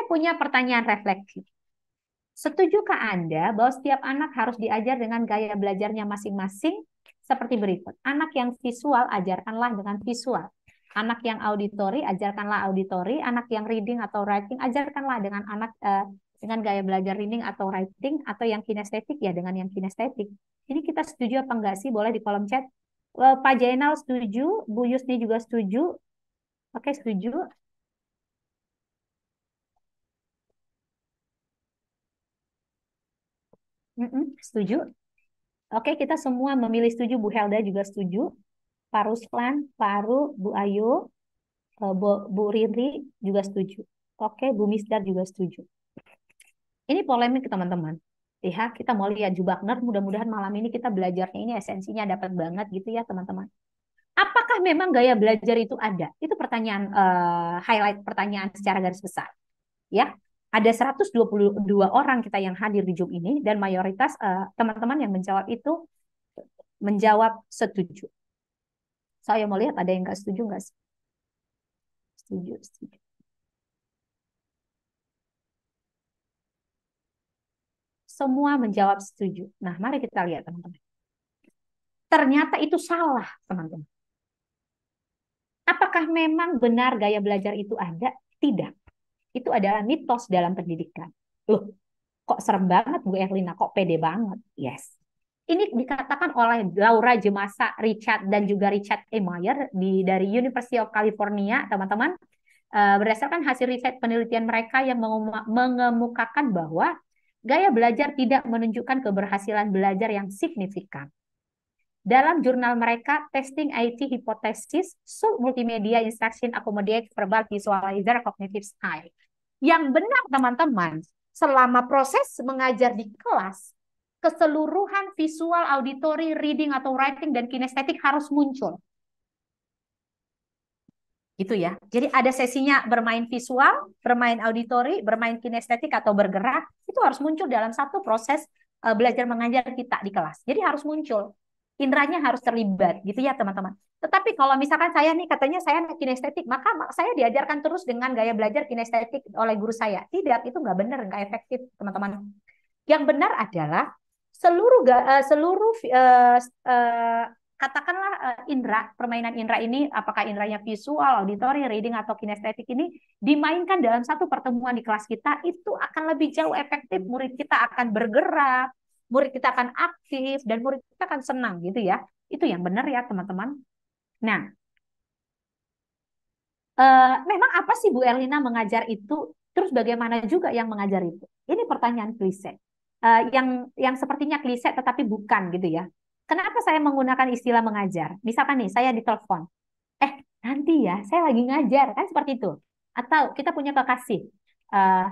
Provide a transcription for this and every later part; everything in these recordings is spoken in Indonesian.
punya pertanyaan refleksi. Setujukah Anda bahwa setiap anak harus diajar dengan gaya belajarnya masing-masing? Seperti berikut. Anak yang visual, ajarkanlah dengan visual. Anak yang auditori, ajarkanlah auditori. Anak yang reading atau writing, ajarkanlah dengan dengan gaya belajar reading atau writing. Atau yang kinestetik, ya dengan yang kinestetik. Ini kita setuju apa enggak sih? Boleh di kolom chat. Pak Jainal setuju, Bu Yusni juga setuju. Oke, setuju. Setuju. Oke, kita semua memilih setuju. Bu Helda juga setuju. Pak Ruslan, Pak Aru, Bu Ayu, Bu Riri juga setuju. Oke, Bu Misdar juga setuju. Ini polemik teman-teman. Lihat, kita mau lihat Jubakner. Mudah-mudahan malam ini kita belajarnya ini esensinya dapat banget gitu ya teman-teman. Apakah memang gaya belajar itu ada? Itu pertanyaan highlight pertanyaan secara garis besar. Ya, ada 122 orang kita yang hadir di Zoom ini dan mayoritas teman-teman yang menjawab itu menjawab setuju. Saya mau lihat ada yang nggak setuju nggak sih? Setuju, setuju. Semua menjawab setuju. Nah, mari kita lihat teman-teman. Ternyata itu salah, teman-teman. Apakah memang benar gaya belajar itu ada? Tidak. Itu adalah mitos dalam pendidikan. Loh, kok serem banget Bu Erlina, kok pede banget? Yes. Ini dikatakan oleh Laura Jemasa, Richard, dan juga Richard E. Meyer dari University of California, teman-teman. Berdasarkan hasil riset penelitian mereka yang mengemukakan bahwa gaya belajar tidak menunjukkan keberhasilan belajar yang signifikan. Dalam jurnal mereka, Testing IT Hypothesis, Multimedia Instruction Accommodate Verbal Visualizer Cognitive Style. Yang benar, teman-teman, selama proses mengajar di kelas, keseluruhan visual, auditory, reading, atau writing, dan kinestetik harus muncul. Gitu ya. Jadi ada sesinya bermain visual, bermain auditori, bermain kinestetik, atau bergerak. Itu harus muncul dalam satu proses belajar mengajar kita di kelas. Jadi harus muncul. Indranya harus terlibat gitu ya teman-teman. Tetapi kalau misalkan saya nih katanya saya kinestetik, maka saya diajarkan terus dengan gaya belajar kinestetik oleh guru saya. Tidak, itu nggak benar, nggak efektif teman-teman. Yang benar adalah seluruh katakanlah indera, permainan indera ini, apakah inderanya visual, auditory, reading, atau kinestetik ini dimainkan dalam satu pertemuan di kelas kita, itu akan lebih jauh efektif. Murid kita akan bergerak, murid kita akan aktif, dan murid kita akan senang gitu ya. Itu yang benar ya teman-teman. Nah, memang apa sih Bu Erlina mengajar itu? Terus bagaimana juga yang mengajar itu? Ini pertanyaan klise. Yang sepertinya klise tetapi bukan gitu ya. Kenapa saya menggunakan istilah mengajar? Misalkan nih, saya ditelepon. Nanti ya, saya lagi ngajar. Kan seperti itu. Atau kita punya kekasih. Eh,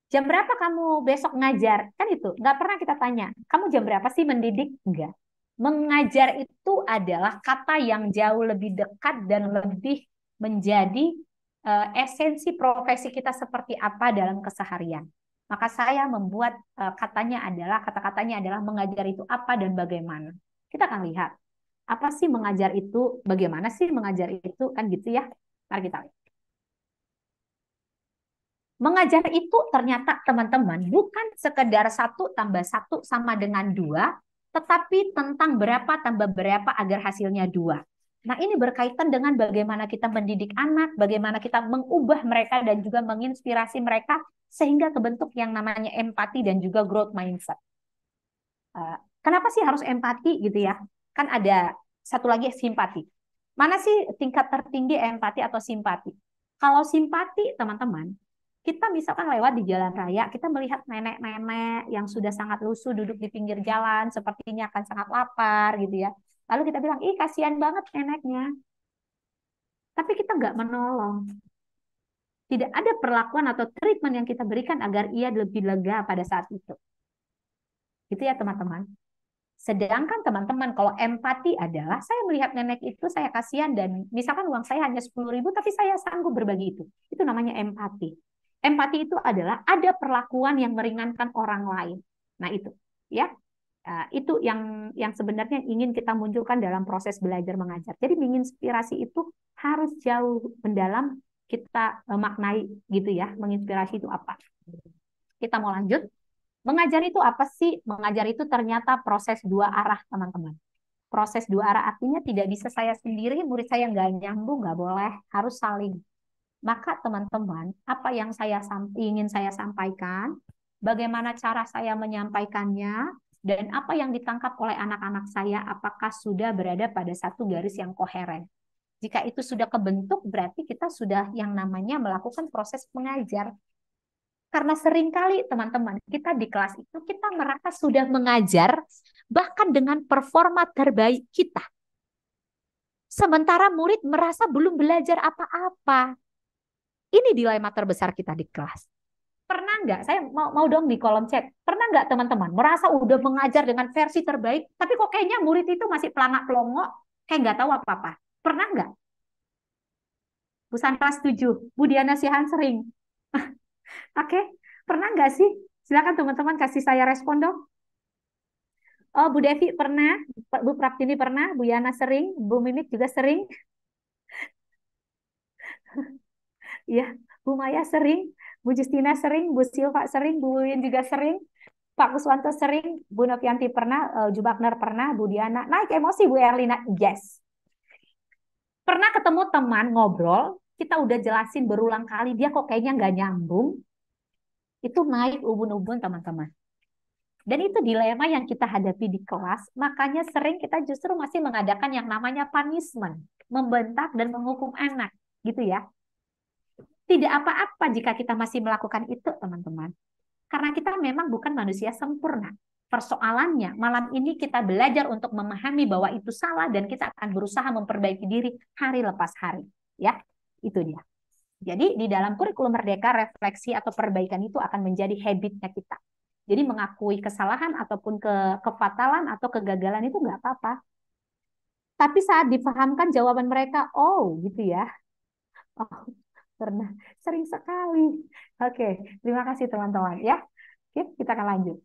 jam berapa kamu besok ngajar? Kan itu. Nggak pernah kita tanya. Kamu jam berapa sih mendidik? Enggak. Mengajar itu adalah kata yang jauh lebih dekat dan lebih menjadi esensi profesi kita seperti apa dalam keseharian. Maka saya membuat kata-katanya adalah mengajar itu apa dan bagaimana. Kita akan lihat apa sih mengajar itu, bagaimana sih mengajar itu, kan gitu ya. Mari kita lihat. Mengajar itu ternyata teman-teman bukan sekedar 1+1 sama dengan 2, tetapi tentang berapa tambah berapa agar hasilnya 2. Nah, ini berkaitan dengan bagaimana kita mendidik anak, bagaimana kita mengubah mereka dan juga menginspirasi mereka sehingga kebentuk yang namanya empati dan juga growth mindset. Kenapa sih harus empati gitu ya? Kan ada satu lagi simpati. Mana sih tingkat tertinggi empati atau simpati? Kalau simpati, teman-teman, kita misalkan lewat di jalan raya, kita melihat nenek-nenek yang sudah sangat lusuh duduk di pinggir jalan, sepertinya akan sangat lapar gitu ya. Lalu kita bilang, ih kasihan banget neneknya. Tapi kita nggak menolong. Tidak ada perlakuan atau treatment yang kita berikan agar ia lebih lega pada saat itu. Gitu ya teman-teman. Sedangkan teman-teman kalau empati adalah saya melihat nenek itu saya kasihan dan misalkan uang saya hanya 10.000 tapi saya sanggup berbagi itu. Itu namanya empati. Empati itu adalah ada perlakuan yang meringankan orang lain. Nah itu ya. Itu yang sebenarnya ingin kita munculkan dalam proses belajar mengajar. Jadi menginspirasi itu harus jauh mendalam kita maknai gitu ya, menginspirasi itu apa. Kita mau lanjut. Mengajar itu apa sih? Mengajar itu ternyata proses dua arah, teman-teman. Proses dua arah artinya tidak bisa saya sendiri, murid saya nggak nyambung, nggak boleh, harus saling. Maka teman-teman, apa yang ingin saya sampaikan, bagaimana cara saya menyampaikannya, dan apa yang ditangkap oleh anak-anak saya, apakah sudah berada pada satu garis yang koheren. Jika itu sudah kebentuk, berarti kita sudah yang namanya melakukan proses mengajar. Karena seringkali teman-teman, kita di kelas itu kita merasa sudah mengajar, bahkan dengan performa terbaik kita. Sementara murid merasa belum belajar apa-apa. Ini dilema terbesar kita di kelas. Pernah nggak, saya mau dong di kolom chat, pernah nggak teman-teman merasa udah mengajar dengan versi terbaik, tapi kok kayaknya murid itu masih pelangak-pelongo, kayak nggak tahu apa-apa. Pernah nggak? Bu Sandra setuju, Bu Diana Sihan sering. Oke, pernah nggak sih? Silakan teman-teman kasih saya respon dong. Oh, Bu Devi pernah, Bu Praktini pernah, Bu Yana sering, Bu Mimik juga sering. Ya, Bu Maya sering, Bu Justina sering, Bu Silva sering, Bu Win juga sering, Pak Kuswanto sering, Bu Novianti pernah, Ju Bagner pernah, Bu Diana. Naik emosi Bu Erlina, yes. Pernah ketemu teman ngobrol, kita udah jelasin berulang kali, dia kok kayaknya nggak nyambung. Itu naik ubun-ubun teman-teman. Dan itu dilema yang kita hadapi di kelas, makanya sering kita justru masih mengadakan yang namanya punishment, membentak dan menghukum anak, gitu ya. Tidak apa-apa jika kita masih melakukan itu, teman-teman. Karena kita memang bukan manusia sempurna. Persoalannya, malam ini kita belajar untuk memahami bahwa itu salah dan kita akan berusaha memperbaiki diri hari lepas hari. Ya, itu dia. Jadi di dalam kurikulum Merdeka, refleksi atau perbaikan itu akan menjadi habitnya kita. Jadi mengakui kesalahan ataupun kefatalan atau kegagalan itu nggak apa-apa. Tapi saat dipahamkan jawaban mereka, oh gitu ya. Oh, pernah, sering sekali. Oke, terima kasih teman-teman ya. Oke, kita akan lanjut.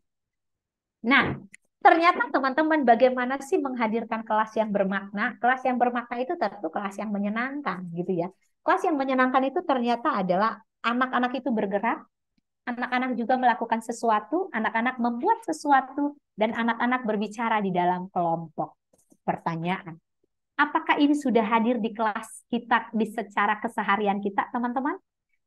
Nah, ternyata teman-teman bagaimana sih menghadirkan kelas yang bermakna? Kelas yang bermakna itu tentu kelas yang menyenangkan gitu ya. Kelas yang menyenangkan itu ternyata adalah anak-anak itu bergerak, anak-anak juga melakukan sesuatu, anak-anak membuat sesuatu, dan anak-anak berbicara di dalam kelompok. Pertanyaan, apakah ini sudah hadir di kelas kita di secara keseharian kita, teman-teman?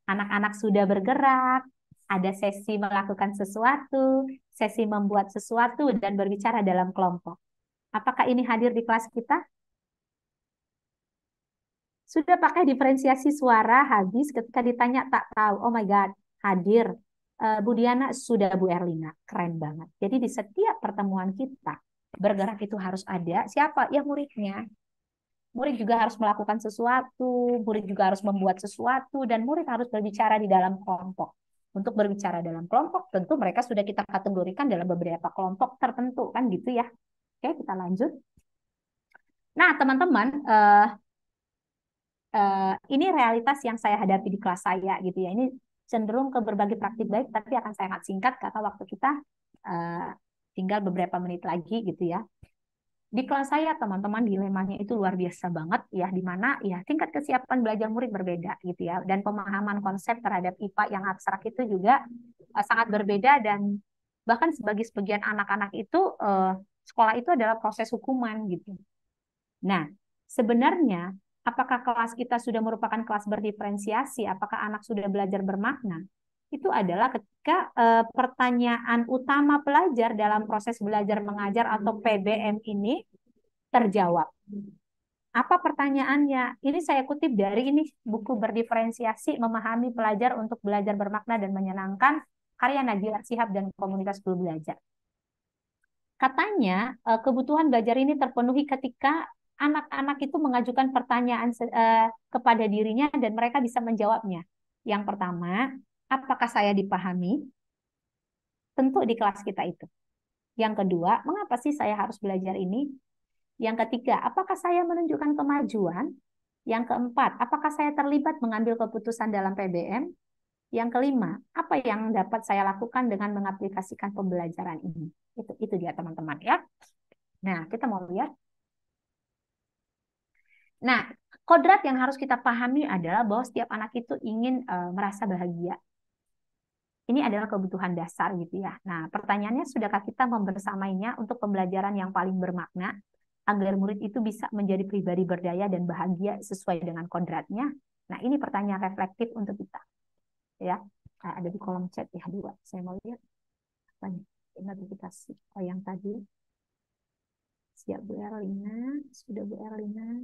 Anak-anak sudah bergerak, ada sesi melakukan sesuatu, sesi membuat sesuatu, dan berbicara dalam kelompok. Apakah ini hadir di kelas kita? Sudah pakai diferensiasi suara, habis ketika ditanya tak tahu. Oh my God, hadir. Bu Diana sudah, Bu Erlina. Keren banget. Jadi di setiap pertemuan kita, bergerak itu harus ada. Siapa? Ya muridnya. Murid juga harus melakukan sesuatu, murid juga harus membuat sesuatu, dan murid harus berbicara di dalam kelompok. Untuk berbicara dalam kelompok, tentu mereka sudah kita kategorikan dalam beberapa kelompok tertentu, kan gitu ya. Oke, kita lanjut. Nah, teman-teman, ini realitas yang saya hadapi di kelas saya gitu ya. Ini cenderung ke berbagai praktik baik, tapi akan sangat singkat karena waktu kita uh, tinggal beberapa menit lagi gitu ya. Di kelas saya teman-teman dilemanya itu luar biasa banget ya, di mana ya tingkat kesiapan belajar murid berbeda gitu ya, dan pemahaman konsep terhadap IPA yang abstrak itu juga sangat berbeda, dan bahkan sebagai sebagian anak-anak itu sekolah itu adalah proses hukuman gitu. Nah, sebenarnya apakah kelas kita sudah merupakan kelas berdiferensiasi? Apakah anak sudah belajar bermakna? Itu adalah ketika pertanyaan utama pelajar dalam proses belajar mengajar atau PBM ini terjawab. Apa pertanyaannya? Ini saya kutip dari ini buku berdiferensiasi memahami pelajar untuk belajar bermakna dan menyenangkan karya Najila Shihab dan komunitas guru belajar. Katanya kebutuhan belajar ini terpenuhi ketika anak-anak itu mengajukan pertanyaan kepada dirinya dan mereka bisa menjawabnya. Yang pertama, apakah saya dipahami? Tentu di kelas kita itu. Yang kedua, mengapa sih saya harus belajar ini? Yang ketiga, apakah saya menunjukkan kemajuan? Yang keempat, apakah saya terlibat mengambil keputusan dalam PBM? Yang kelima, apa yang dapat saya lakukan dengan mengaplikasikan pembelajaran ini? Itu dia teman-teman ya. Nah, kita mau lihat. Nah, kodrat yang harus kita pahami adalah bahwa setiap anak itu ingin merasa bahagia. Ini adalah kebutuhan dasar gitu ya. Nah, pertanyaannya, sudahkah kita membersamainya untuk pembelajaran yang paling bermakna agar murid itu bisa menjadi pribadi berdaya dan bahagia sesuai dengan kodratnya? Nah, ini pertanyaan reflektif untuk kita ya. Nah, ada di kolom chat ya, dua. Saya mau lihat apa nih? Notifikasi. Oh, yang tadi. Siap Bu Erlina, sudah Bu Erlina.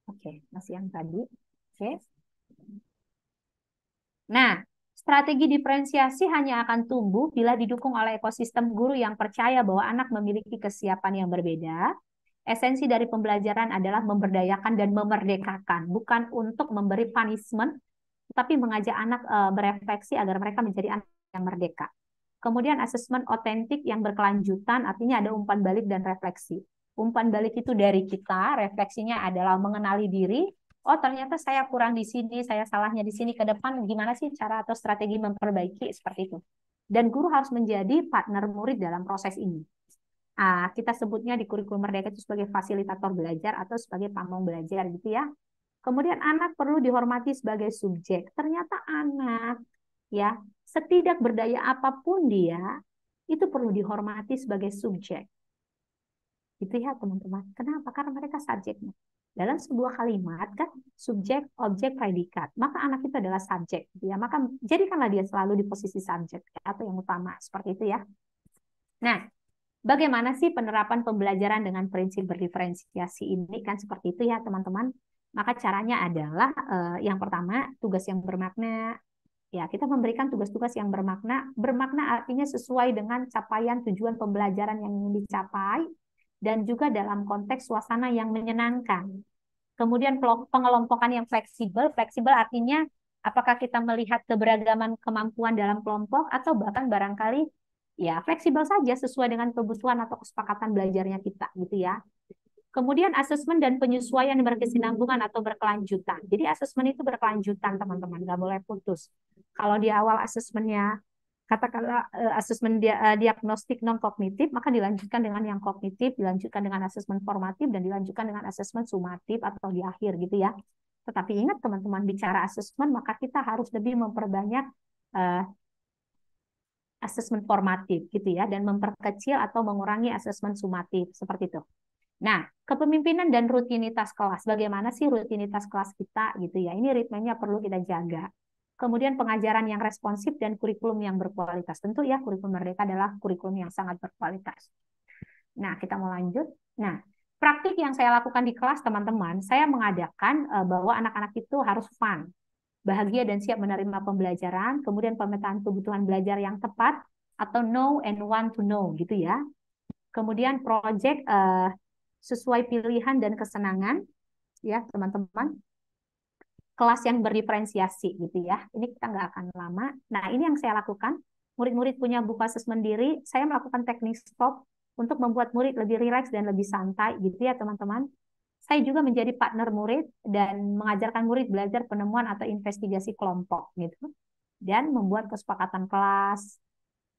Oke, masih yang tadi. Oke. Nah, strategi diferensiasi hanya akan tumbuh bila didukung oleh ekosistem guru yang percaya bahwa anak memiliki kesiapan yang berbeda. Esensi dari pembelajaran adalah memberdayakan dan memerdekakan, bukan untuk memberi punishment, tapi mengajak anak berefleksi agar mereka menjadi anak yang merdeka. Kemudian asesmen otentik yang berkelanjutan, artinya ada umpan balik dan refleksi. Umpan balik itu dari kita, refleksinya adalah mengenali diri. Oh, ternyata saya kurang di sini, saya salahnya di sini, ke depan gimana sih cara atau strategi memperbaiki, seperti itu. Dan guru harus menjadi partner murid dalam proses ini. Kita sebutnya di kurikulum Merdeka itu sebagai fasilitator belajar atau sebagai pamong belajar gitu ya. Kemudian anak perlu dihormati sebagai subjek. Ternyata anak ya, setidak berdaya apapun dia, itu perlu dihormati sebagai subjek. Gitu ya teman-teman. Kenapa? Karena mereka subjeknya. Dalam sebuah kalimat kan subjek, objek, predikat. Maka anak itu adalah subjek. Ya, maka jadikanlah dia selalu di posisi subjek atau yang utama seperti itu ya. Nah, bagaimana sih penerapan pembelajaran dengan prinsip berdiferensiasi ini kan seperti itu ya teman-teman. Maka caranya adalah yang pertama tugas yang bermakna. Ya, kita memberikan tugas-tugas yang bermakna. Bermakna artinya sesuai dengan capaian tujuan pembelajaran yang ingin dicapai dan juga dalam konteks suasana yang menyenangkan. Kemudian pengelompokan yang fleksibel. Fleksibel artinya apakah kita melihat keberagaman kemampuan dalam kelompok atau bahkan barangkali ya fleksibel saja sesuai dengan kebutuhan atau kesepakatan belajarnya kita gitu ya. Kemudian asesmen dan penyesuaian berkesinambungan atau berkelanjutan. Jadi asesmen itu berkelanjutan teman-teman, nggak boleh putus. Kalau di awal asesmennya katakanlah asesmen diagnostik non kognitif, maka dilanjutkan dengan yang kognitif, dilanjutkan dengan asesmen formatif, dan dilanjutkan dengan asesmen sumatif atau di akhir gitu ya. Tetapi ingat teman-teman, bicara asesmen maka kita harus lebih memperbanyak uh, asesmen formatif gitu ya, dan memperkecil atau mengurangi asesmen sumatif seperti itu. Nah, kepemimpinan dan rutinitas kelas. Bagaimana sih rutinitas kelas kita gitu ya? Ini ritmenya perlu kita jaga. Kemudian pengajaran yang responsif dan kurikulum yang berkualitas. Tentu ya, kurikulum Merdeka adalah kurikulum yang sangat berkualitas. Nah, kita mau lanjut. Nah, praktik yang saya lakukan di kelas teman-teman, saya mengadakan bahwa anak-anak itu harus fun, bahagia dan siap menerima pembelajaran, kemudian pemetaan kebutuhan belajar yang tepat atau know and want to know gitu ya. Kemudian project sesuai pilihan dan kesenangan ya teman-teman, kelas yang berdiferensiasi gitu ya. Ini kita nggak akan lama. Nah, ini yang saya lakukan. Murid-murid punya buku asesmen diri, saya melakukan teknik stop untuk membuat murid lebih rileks dan lebih santai gitu ya teman-teman. Saya juga menjadi partner murid dan mengajarkan murid belajar penemuan atau investigasi kelompok gitu, dan membuat kesepakatan kelas.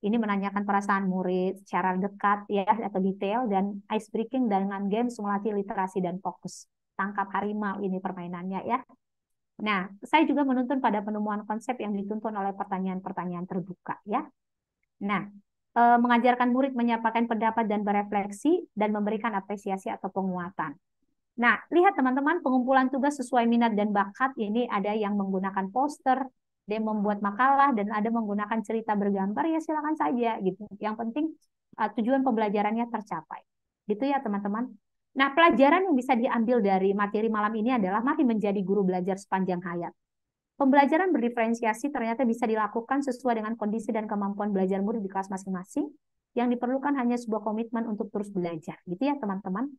Ini menanyakan perasaan murid secara dekat ya atau detail, dan ice breaking dengan games melatih literasi dan fokus. Tangkap harimau ini permainannya ya. Nah, saya juga menuntun pada penemuan konsep yang dituntun oleh pertanyaan-pertanyaan terbuka ya. Nah, mengajarkan murid menyampaikan pendapat dan berefleksi dan memberikan apresiasi atau penguatan. Nah, lihat teman-teman, pengumpulan tugas sesuai minat dan bakat ini ada yang menggunakan poster, dia membuat makalah, dan ada menggunakan cerita bergambar, ya silakan saja gitu. Yang penting tujuan pembelajarannya tercapai. Gitu ya teman-teman. Nah, pelajaran yang bisa diambil dari materi malam ini adalah mari menjadi guru belajar sepanjang hayat. Pembelajaran berdiferensiasi ternyata bisa dilakukan sesuai dengan kondisi dan kemampuan belajar murid di kelas masing-masing. Yang diperlukan hanya sebuah komitmen untuk terus belajar. Gitu ya teman-teman.